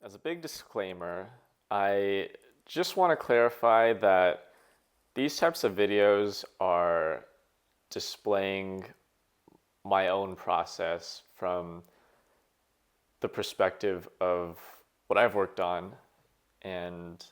As a big disclaimer, I just want to clarify that these types of videos are displaying my own process from the perspective of what I've worked on and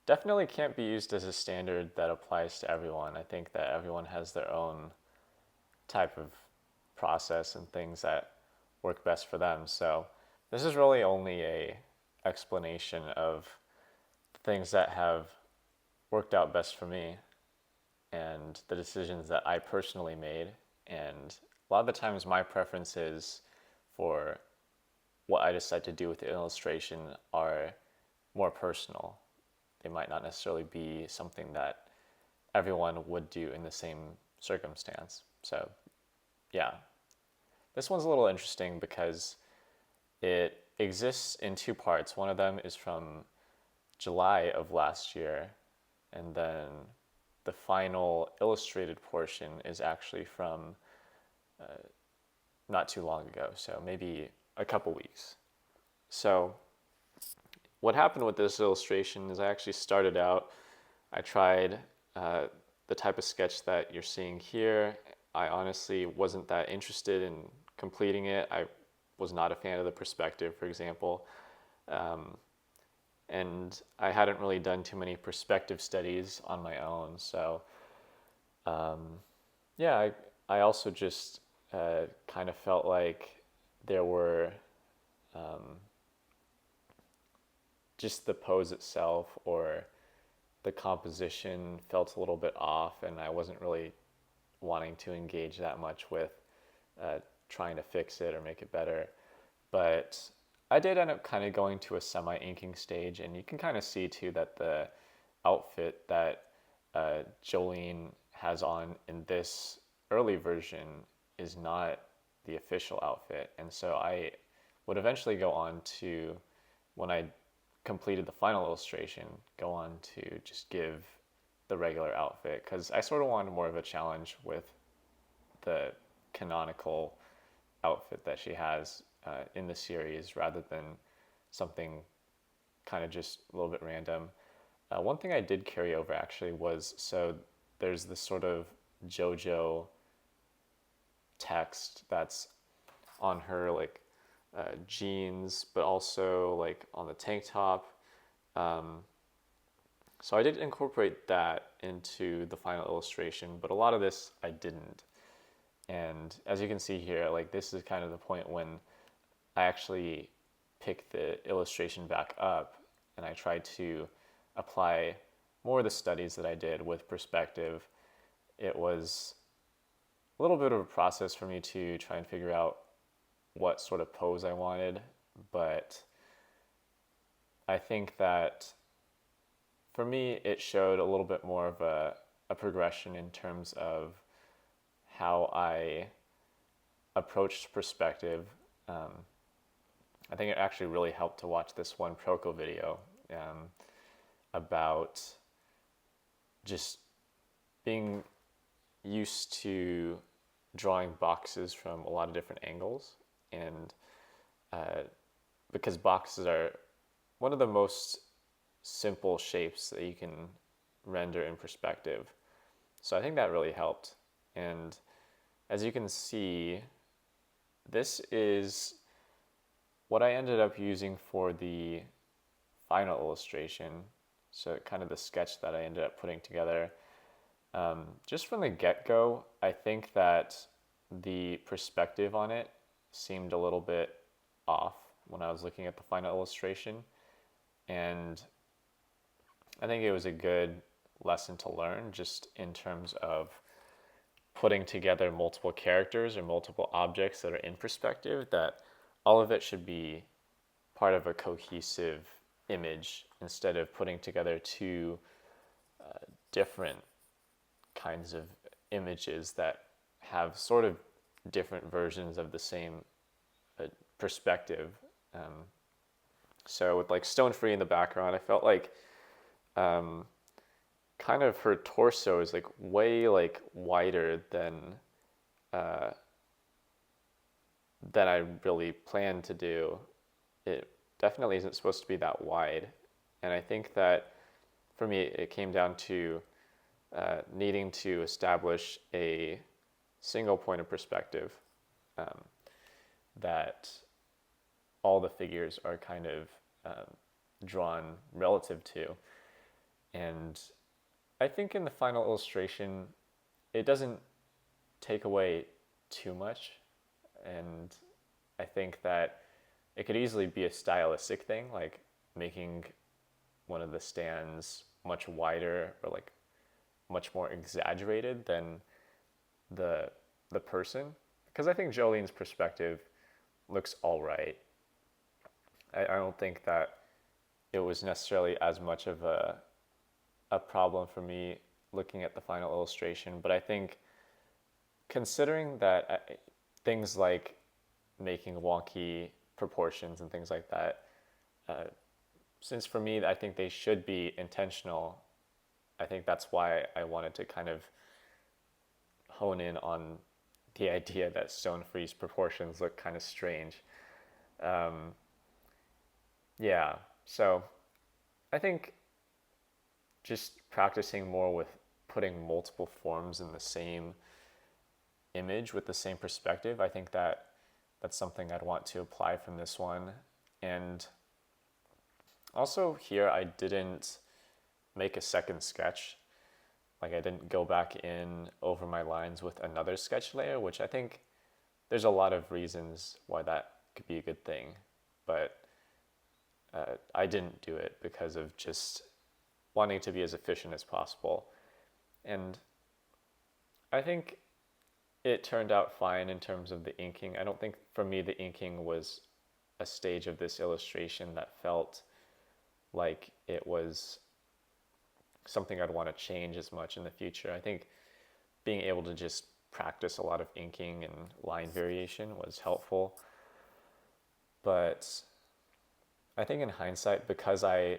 definitely can't be used as a standard that applies to everyone. I think that everyone has their own type of process and things that work best for them. So this is really only a explanation of things that have worked out best for me and the decisions that I personally made. And a lot of the times, my preferences for what I decide to do with the illustration are more personal. They might not necessarily be something that everyone would do in the same circumstance. So, yeah, this one's a little interesting because it exists in two parts. One of them is from July of last year, and then the final illustrated portion is actually from not too long ago, so maybe a couple weeks. So, what happened with this illustration is I actually started out, I tried the type of sketch that you're seeing here. I honestly wasn't that interested in completing it. I was not a fan of the perspective, for example. Um, and I hadn't really done too many perspective studies on my own. So, um, yeah, I also just kind of felt like there were um, just the pose itself or the composition felt a little bit off, and I wasn't really wanting to engage that much with uh, trying to fix it or make it better. But I did end up kind of going to a semi inking stage, and you can kind of see too that the outfit that Jolene has on in this early version is not the official outfit. And so I would eventually go on to, when I completed the final illustration, go on to just give the regular outfit because I sort of wanted more of a challenge with the canonical outfit that she has in the series rather than something kind of just a little bit random. One thing I did carry over actually was so there's this sort of JoJo text that's on her like jeans, but also like on the tank top. Um, so I did incorporate that into the final illustration, but a lot of this I didn't. And as you can see here, like this is kind of the point when I actually pick the illustration back up and I try to apply more of the studies that I did with perspective. It was a little bit of a process for me to try and figure out what sort of pose I wanted, but I think that for me it showed a little bit more of a progression in terms of how I approached perspective. Um, I think it actually really helped to watch this one Proco video about just being used to drawing boxes from a lot of different angles. And uh, because boxes are one of the most simple shapes that you can render in perspective. So I think that really helped. And as you can see, this is what I ended up using for the final illustration. So kind of the sketch that I ended up putting together. Just from the get-go, I think that the perspective on it seemed a little bit off when I was looking at the final illustration. And I think it was a good lesson to learn just in terms of putting together multiple characters or multiple objects that are in perspective, that all of it should be part of a cohesive image instead of putting together two different kinds of images that have sort of different versions of the same uh, perspective. Um, so with like Stone Free in the background, I felt like um, kind of her torso is like way like wider uh, than I really planned to do it. definitely isn't supposed to be that wide. And I think that for me, it came down to needing to establish a single point of perspective um, that all the figures are kind of drawn relative to. And I think in the final illustration, it doesn't take away too much. And I think that it could easily be a stylistic thing, like making one of the stands much wider or like much more exaggerated than the the person. Because I think Jolene's perspective looks all right. I don't think that it was necessarily as much of a problem for me looking at the final illustration, but I think considering that things like making wonky proportions and things like that, uh, since for me, I think they should be intentional. I think that's why I wanted to kind of hone in on the idea that Stone Free's proportions look kind of strange. Um, yeah, so I think just practicing more with putting multiple forms in the same image with the same perspective, I think that that's something I'd want to apply from this one. And also here, I didn't make a second sketch. Like I didn't go back in over my lines with another sketch layer, which I think there's a lot of reasons why that could be a good thing. But I didn't do it because of just wanting to be as efficient as possible. And I think it turned out fine in terms of the inking. I don't think for me the inking was a stage of this illustration that felt like it was something I'd want to change as much in the future. I think being able to just practice a lot of inking and line variation was helpful. But I think in hindsight, because I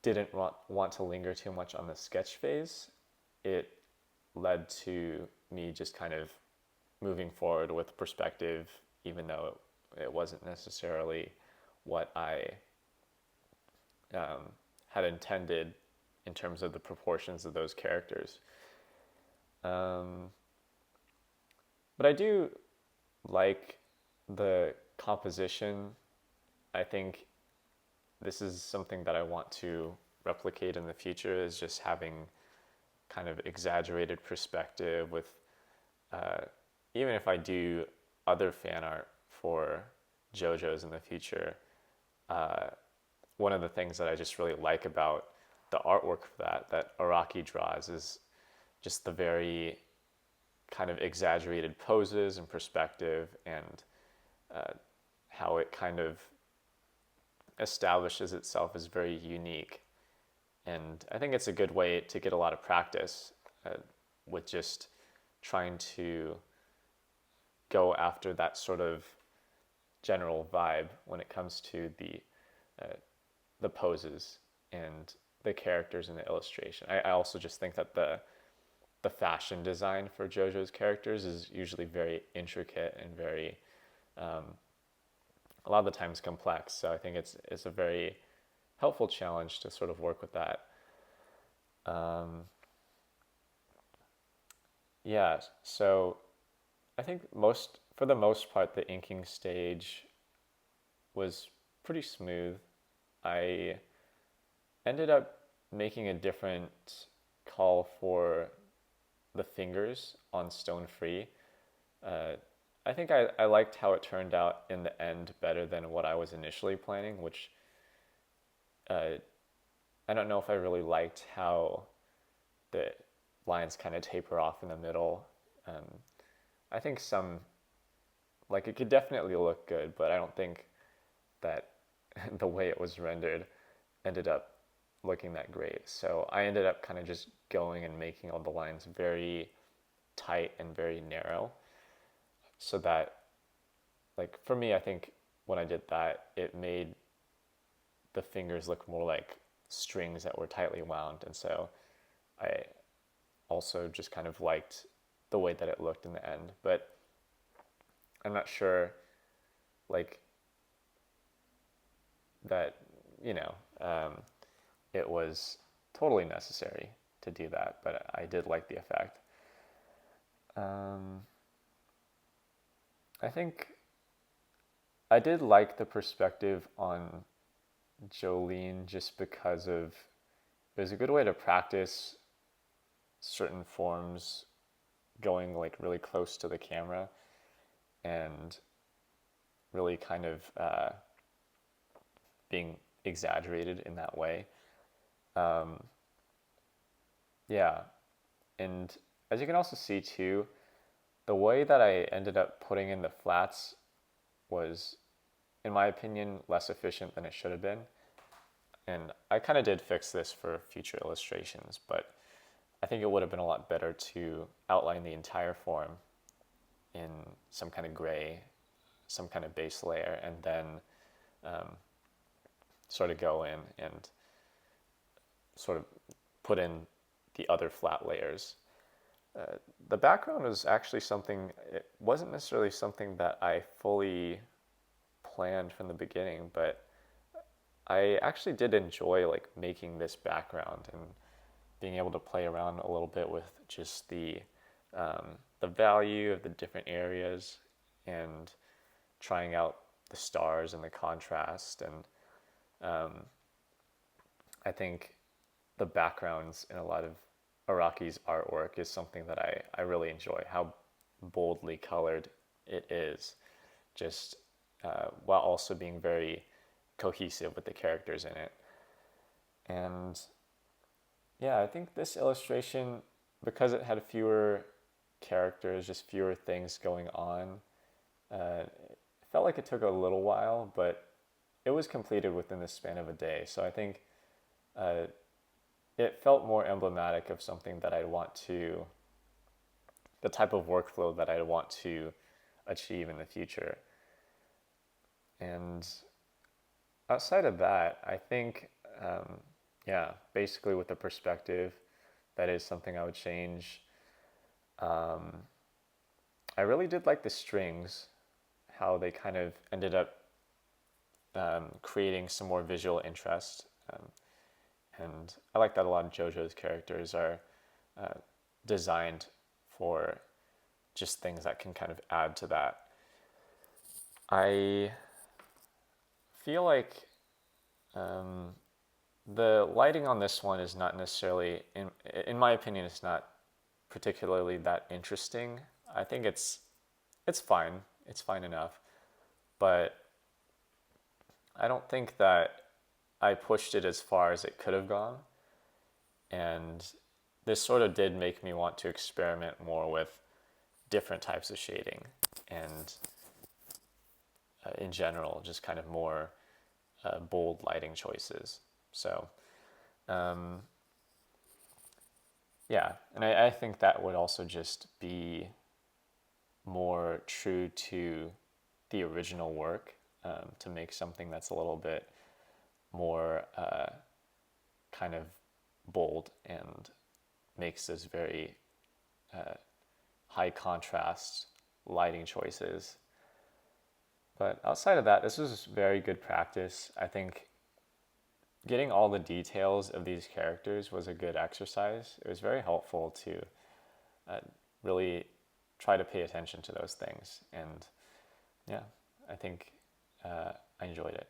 didn't want to linger too much on the sketch phase, it led to me just kind of moving forward with perspective, even though it wasn't necessarily what I had intended in terms of the proportions of those characters. But I do like the composition. I think this is something that I want to replicate in the future, is just having kind of exaggerated perspective with, even if I do other fan art for JoJo's in the future, one of the things that I just really like about the artwork for that Araki draws is just the very kind of exaggerated poses and perspective, and how it kind of establishes itself as very unique. And I think it's a good way to get a lot of practice with just trying to go after that sort of general vibe when it comes to the poses and the characters in the illustration. I also just think that the fashion design for JoJo's characters is usually very intricate and very a lot of the times complex. So I think it's a very helpful challenge to sort of work with that. Yeah, so I think for the most part, the inking stage was pretty smooth. I ended up making a different call for the fingers on Stone Free. I think I liked how it turned out in the end better than what I was initially planning, which I don't know if I really liked how the lines kind of taper off in the middle. I think like it could definitely look good, but I don't think that the way it was rendered ended up looking that great. So I ended up kind of just going and making all the lines very tight and very narrow, so that, like, for me, I think when I did that, it made the fingers look more like strings that were tightly wound. And so I also just kind of liked the way that it looked in the end. But I'm not sure, like, that, you know, it was totally necessary to do that, but I did like the effect. I think I did like the perspective on Jolene just because of it was a good way to practice certain forms going like really close to the camera and really kind of being exaggerated in that way. Yeah, and as you can also see too, the way that I ended up putting in the flats was, in my opinion, less efficient than it should have been. And I kind of did fix this for future illustrations, but I think it would have been a lot better to outline the entire form in some kind of gray, some kind of base layer, and then sort of go in and sort of put in the other flat layers. The background was actually something, it wasn't necessarily something that I fully planned from the beginning, but I actually did enjoy like making this background and being able to play around a little bit with just the value of the different areas and trying out the stars and the contrast. And I think the backgrounds in a lot of Araki's artwork is something that I really enjoy, how boldly colored it is, just while also being very cohesive with the characters in it. And yeah, I think this illustration, because it had fewer characters, just fewer things going on, it felt like it took a little while, but it was completed within the span of a day. So I think uh, it felt more emblematic of something that I'd want to, the type of workflow that I'd want to achieve in the future. And outside of that, I think, yeah, basically with the perspective, that is something I would change. I really did like the strings, how they kind of ended up creating some more visual interest. And I like that a lot of JoJo's characters are designed for just things that can kind of add to that. I feel like the lighting on this one is not necessarily, in my opinion, it's not particularly that interesting. I think it's fine. It's fine enough, but I don't think that I pushed it as far as it could have gone. And this sort of did make me want to experiment more with different types of shading and in general, just kind of more bold lighting choices. So, yeah, and I think that would also just be more true to the original work, to make something that's a little bit more kind of bold and makes this very high contrast lighting choices. But outside of that, this was very good practice. I think getting all the details of these characters was a good exercise. It was very helpful to really try to pay attention to those things. And yeah, I think I enjoyed it.